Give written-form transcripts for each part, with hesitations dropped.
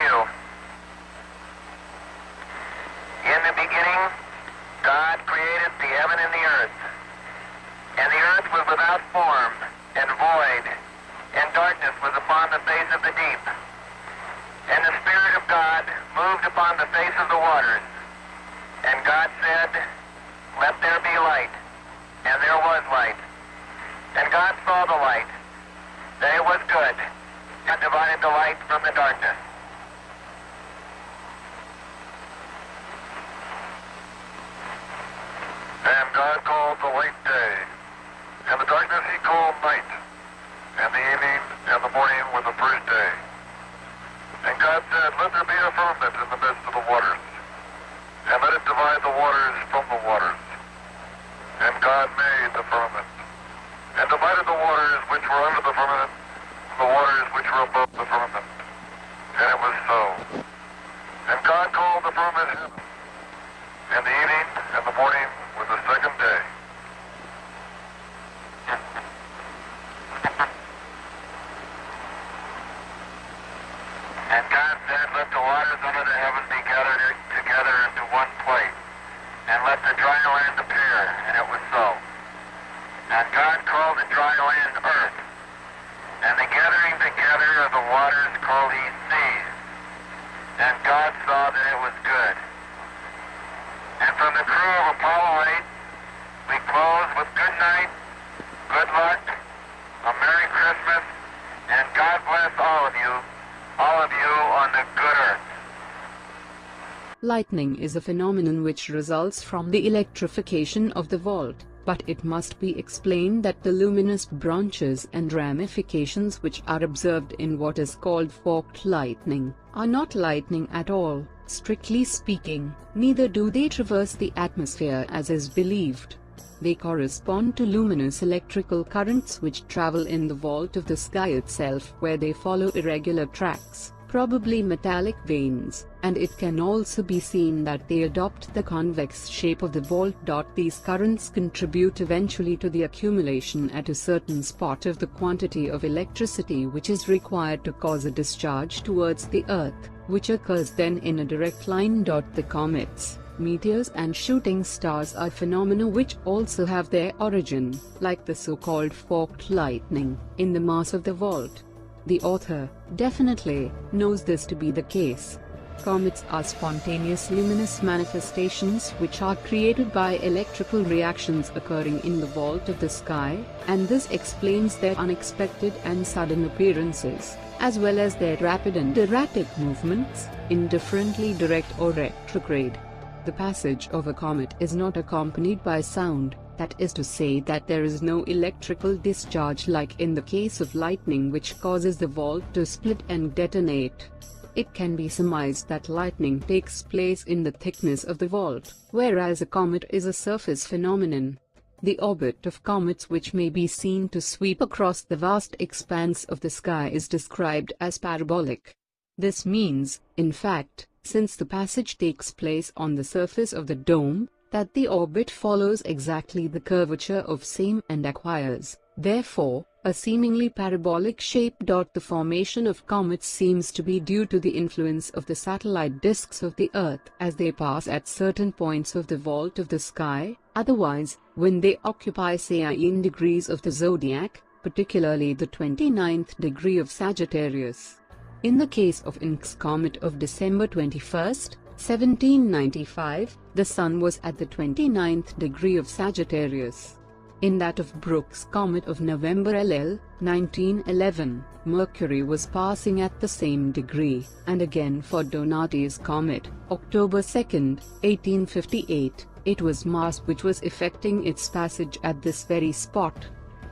you. In the beginning, God created the heaven and the earth. And the earth was without form and void, and darkness was upon the face of the deep. And the Spirit of God moved upon the face of the waters. And God said, "Let there be light." And there was light. And God saw the light, that it was good, and divided the light from the darkness. And God called the light day, and the darkness he called night, and the evening and the morning were the first day. And God said, "Let there be a firmament in the midst of the waters, and let it divide the waters from the waters." And God made the firmament, and divided the waters which were under the firmament from the waters which were above the firmament. And it was so. And God called the firmament heaven, and the evening and the morning were the second day. And God said, "Let the waters under the heaven be gathered together into one place, and let the dry land appear." And it was so. And God called the dry land earth, and the gathering together of the waters called he seas. And God saw that it was good. And from the crew of Apollo 8, we close with good night, good luck, a Merry Christmas, and God bless all of you on the good earth. Lightning is a phenomenon which results from the electrification of the vault, but it must be explained that the luminous branches and ramifications which are observed in what is called forked lightning are not lightning at all, strictly speaking. Neither do they traverse the atmosphere as is believed. They correspond to luminous electrical currents which travel in the vault of the sky itself, where they follow irregular tracks, probably metallic veins, and it can also be seen that they adopt the convex shape of the vault. These currents contribute eventually to the accumulation at a certain spot of the quantity of electricity which is required to cause a discharge towards the earth, which occurs then in a direct line. The comets, meteors and shooting stars are phenomena which also have their origin, like the so-called forked lightning, in the mass of the vault. The author definitely knows this to be the case. Comets are spontaneous luminous manifestations which are created by electrical reactions occurring in the vault of the sky, and this explains their unexpected and sudden appearances, as well as their rapid and erratic movements, indifferently direct or retrograde. The passage of a comet is not accompanied by sound, that is to say that there is no electrical discharge like in the case of lightning which causes the vault to split and detonate. It can be surmised that lightning takes place in the thickness of the vault, whereas a comet is a surface phenomenon. The orbit of comets, which may be seen to sweep across the vast expanse of the sky, is described as parabolic. This means, in fact, since the passage takes place on the surface of the dome, that the orbit follows exactly the curvature of same and acquires, therefore, a seemingly parabolic shape. The formation of comets seems to be due to the influence of the satellite disks of the Earth as they pass at certain points of the vault of the sky. Otherwise, when they occupy say 9 degrees of the zodiac, particularly the 29th degree of Sagittarius. In the case of Encke's comet of December 21, 1795, the Sun was at the 29th degree of Sagittarius. In that of Brooks' comet of November 11, 1911, Mercury was passing at the same degree, and again for Donati's comet, October 2, 1858, it was Mars which was effecting its passage at this very spot.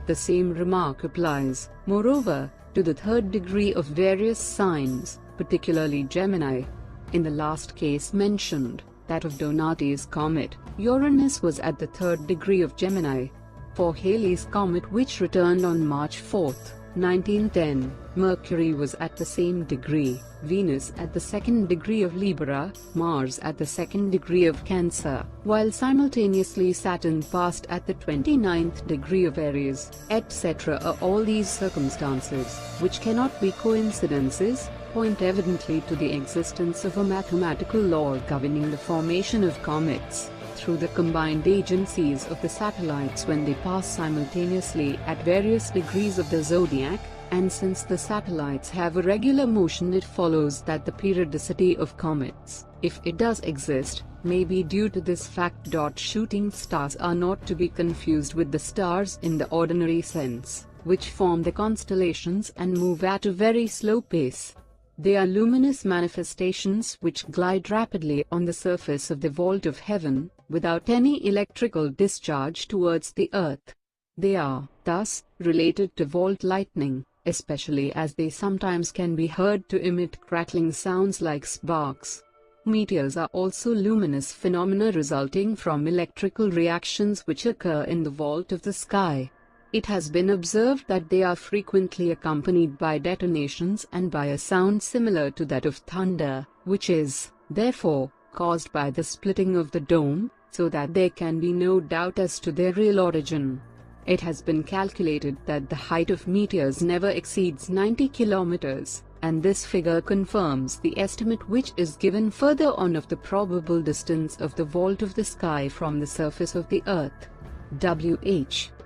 The same remark applies, moreover, to the 3rd degree of various signs, particularly Gemini. In the last case mentioned, that of Donati's comet, Uranus was at the 3rd degree of Gemini. For Halley's comet, which returned on March 4, 1910, Mercury was at the same degree, Venus at the 2nd degree of Libra, Mars at the 2nd degree of Cancer, while simultaneously Saturn passed at the 29th degree of Aries, etc. All these circumstances, which cannot be coincidences, point evidently to the existence of a mathematical law governing the formation of comets, through the combined agencies of the satellites when they pass simultaneously at various degrees of the zodiac, and since the satellites have a regular motion, it follows that the periodicity of comets, if it does exist, may be due to this fact. Shooting stars are not to be confused with the stars in the ordinary sense, which form the constellations and move at a very slow pace. They are luminous manifestations which glide rapidly on the surface of the vault of heaven, without any electrical discharge towards the earth. They are, thus, related to vault lightning, especially as they sometimes can be heard to emit crackling sounds like sparks. Meteors are also luminous phenomena resulting from electrical reactions which occur in the vault of the sky. It has been observed that they are frequently accompanied by detonations and by a sound similar to that of thunder, which is, therefore, caused by the splitting of the dome, so that there can be no doubt as to their real origin. It has been calculated that the height of meteors never exceeds 90 kilometers, and this figure confirms the estimate which is given further on of the probable distance of the vault of the sky from the surface of the earth.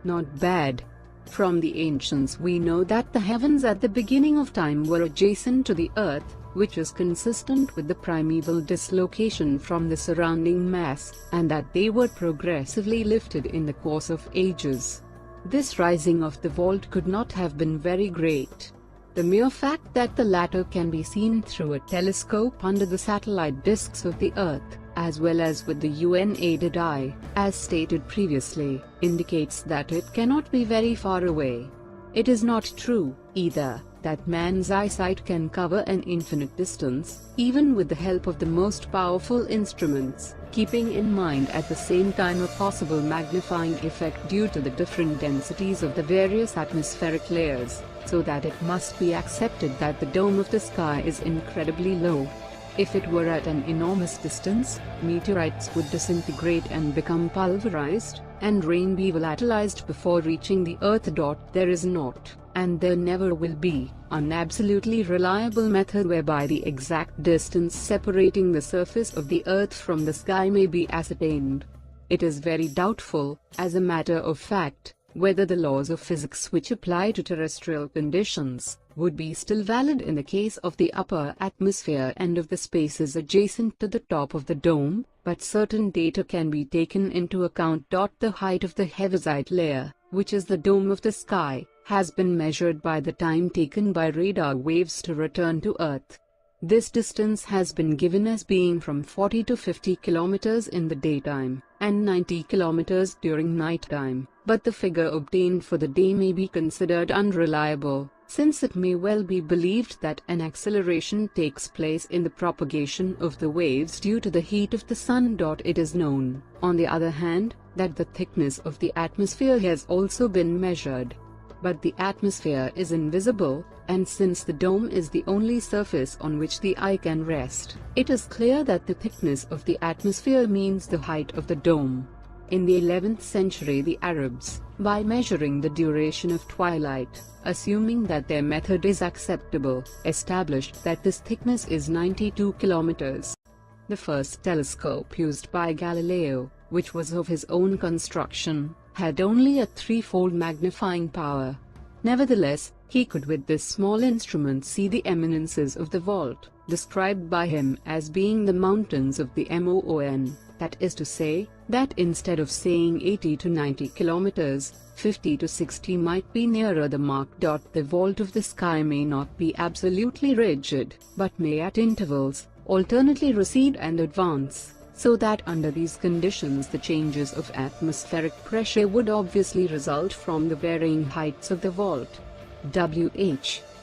Not bad. From the ancients we know that the heavens at the beginning of time were adjacent to the earth, which is consistent with the primeval dislocation from the surrounding mass, and that they were progressively lifted in the course of ages. This rising of the vault could not have been very great. The mere fact that the latter can be seen through a telescope under the satellite disks of the Earth, as well as with the unaided eye, as stated previously, indicates that it cannot be very far away. It is not true, either, that man's eyesight can cover an infinite distance, even with the help of the most powerful instruments, keeping in mind at the same time a possible magnifying effect due to the different densities of the various atmospheric layers, so that it must be accepted that the dome of the sky is incredibly low. If it were at an enormous distance, meteorites would disintegrate and become pulverized, and rain be volatilized before reaching the Earth. There is not, and there never will be, an absolutely reliable method whereby the exact distance separating the surface of the Earth from the sky may be ascertained. It is very doubtful, as a matter of fact, whether the laws of physics which apply to terrestrial conditions would be still valid in the case of the upper atmosphere and of the spaces adjacent to the top of the dome, but certain data can be taken into account. The height of the heaviside layer, which is the dome of the sky, has been measured by the time taken by radar waves to return to Earth. This distance has been given as being from 40 to 50 kilometers in the daytime, and 90 kilometers during nighttime, but the figure obtained for the day may be considered unreliable, since it may well be believed that an acceleration takes place in the propagation of the waves due to the heat of the sun. It is known, on the other hand, that the thickness of the atmosphere has also been measured. But the atmosphere is invisible, and since the dome is the only surface on which the eye can rest, it is clear that the thickness of the atmosphere means the height of the dome. In the 11th century the Arabs, by measuring the duration of twilight, assuming that their method is acceptable, established that this thickness is 92 kilometers. The first telescope used by Galileo, which was of his own construction, had only a threefold magnifying power. Nevertheless, he could with this small instrument see the eminences of the vault, described by him as being the mountains of the Moon, that is to say, that instead of saying 80 to 90 kilometers, 50 to 60 might be nearer the mark. The vault of the sky may not be absolutely rigid, but may at intervals, alternately recede and advance, so that under these conditions the changes of atmospheric pressure would obviously result from the varying heights of the vault.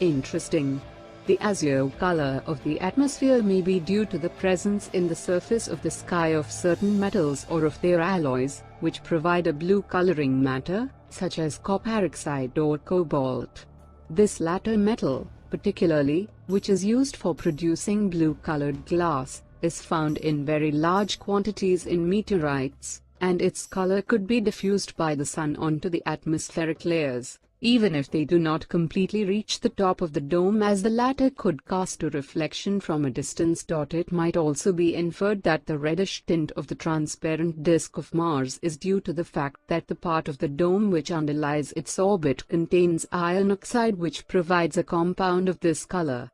Interesting. The azure color of the atmosphere may be due to the presence in the surface of the sky of certain metals or of their alloys, which provide a blue coloring matter, such as copperoxide or cobalt. This latter metal, particularly, which is used for producing blue-colored glass, is found in very large quantities in meteorites, and its color could be diffused by the sun onto the atmospheric layers, even if they do not completely reach the top of the dome, as the latter could cast a reflection from a distance. It might also be inferred that the reddish tint of the transparent disk of Mars is due to the fact that the part of the dome which underlies its orbit contains iron oxide, which provides a compound of this color.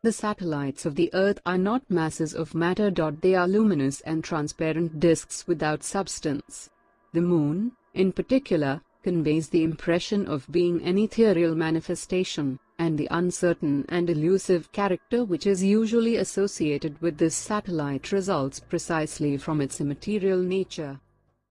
The satellites of the Earth are not masses of matter. They are luminous and transparent disks without substance. The Moon, in particular, conveys the impression of being an ethereal manifestation, and the uncertain and elusive character which is usually associated with this satellite results precisely from its immaterial nature.